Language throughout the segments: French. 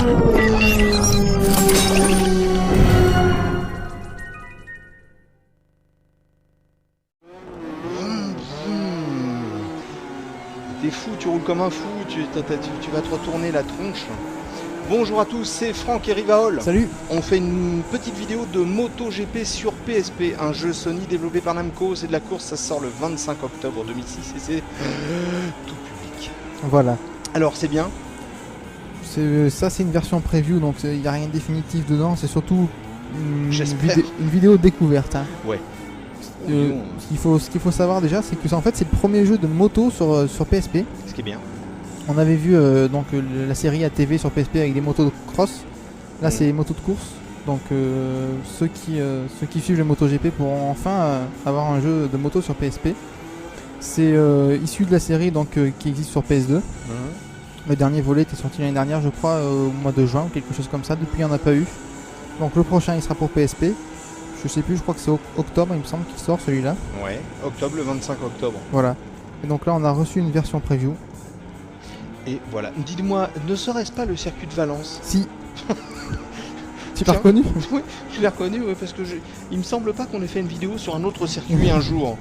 T'es fou, tu roules comme un fou, tu vas te retourner la tronche. Bonjour à tous, c'est Franck et Rivaol. Salut. On fait une petite vidéo de MotoGP sur PSP, un jeu Sony développé par Namco. C'est de la course, ça sort le 25 octobre 2006 et c'est tout public. Voilà. Alors c'est bien. Ça c'est une version preview, donc il n'y a rien de définitif dedans, c'est surtout une vidéo découverte. Hein. Ouais. Ce qu'il faut savoir déjà, c'est que en fait c'est le premier jeu de moto sur PSP. Ce qui est bien. On avait vu donc la série ATV sur PSP avec des motos de cross. Là c'est motos de course. Donc ceux qui suivent le MotoGP pourront enfin avoir un jeu de moto sur PSP. C'est issu de la série donc qui existe sur PS2. Le dernier volet était sorti l'année dernière, je crois, au mois de juin, quelque chose comme ça. Depuis, il n'y en a pas eu. Donc le prochain, il sera pour PSP. Je sais plus, je crois que c'est octobre, il me semble qu'il sort celui-là. Ouais, octobre, le 25 octobre. Voilà. Et donc là, on a reçu une version preview. Et voilà. Dites-moi, ne serait-ce pas le circuit de Valence? Si. Tu l'as reconnu? Oui, je l'ai reconnu, ouais, parce que il me semble pas qu'on ait fait une vidéo sur un autre circuit un jour.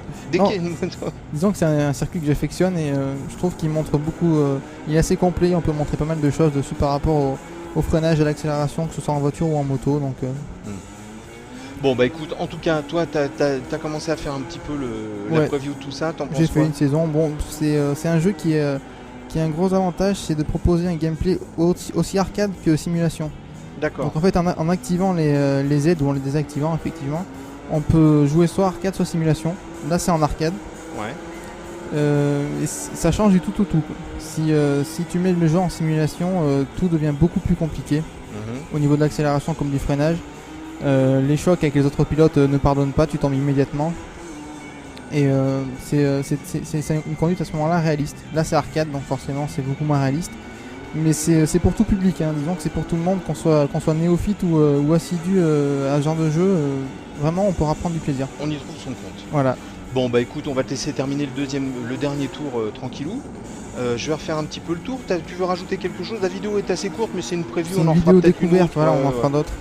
Disons que c'est un circuit que j'affectionne et je trouve qu'il montre beaucoup. Il est assez complet, on peut montrer pas mal de choses dessus par rapport au freinage et à l'accélération, que ce soit en voiture ou en moto. Donc, Bon bah écoute, en tout cas, toi t'as commencé à faire un petit peu la preview de tout ça, t'en penses quoi? J'ai fait une saison, bon c'est un jeu qui a un gros avantage, c'est de proposer un gameplay aussi arcade que simulation. D'accord. Donc en fait en activant les aides ou en les désactivant effectivement, on peut jouer soit arcade soit simulation. Là c'est en arcade. Ouais. Et ça change du tout au tout. Si tu mets le jeu en simulation, tout devient beaucoup plus compliqué au niveau de l'accélération comme du freinage. Les chocs avec les autres pilotes ne pardonnent pas, tu tombes immédiatement. Et c'est une conduite à ce moment-là réaliste. Là c'est arcade donc forcément c'est beaucoup moins réaliste. Mais c'est pour tout public, hein. Disons que c'est pour tout le monde, qu'on soit néophyte ou assidu à ce genre de jeu. Vraiment on pourra prendre du plaisir. On y trouve son compte. Voilà. Bon bah écoute, on va te laisser terminer le dernier tour tranquillou. Je vais refaire un petit peu le tour. Tu veux rajouter quelque chose? La vidéo est assez courte mais c'est une preview, on en fera peut-être une autre. Voilà, on en fera d'autres.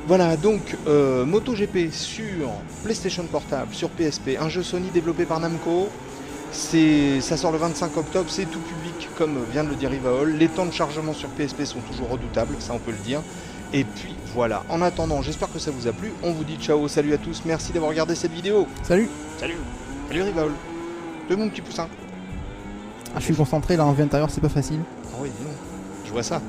Voilà, donc MotoGP sur PlayStation Portable, sur PSP, un jeu Sony développé par Namco. Ça sort le 25 octobre, c'est tout public comme vient de le dire Rivaol. Les temps de chargement sur PSP sont toujours redoutables, ça on peut le dire. Et puis voilà, en attendant, j'espère que ça vous a plu. On vous dit ciao, salut à tous, merci d'avoir regardé cette vidéo. Salut. Salut. Salut Rivaol. De mon petit poussin. Je suis concentré là en vue intérieure, c'est pas facile. Ah oui, dis donc, je vois ça.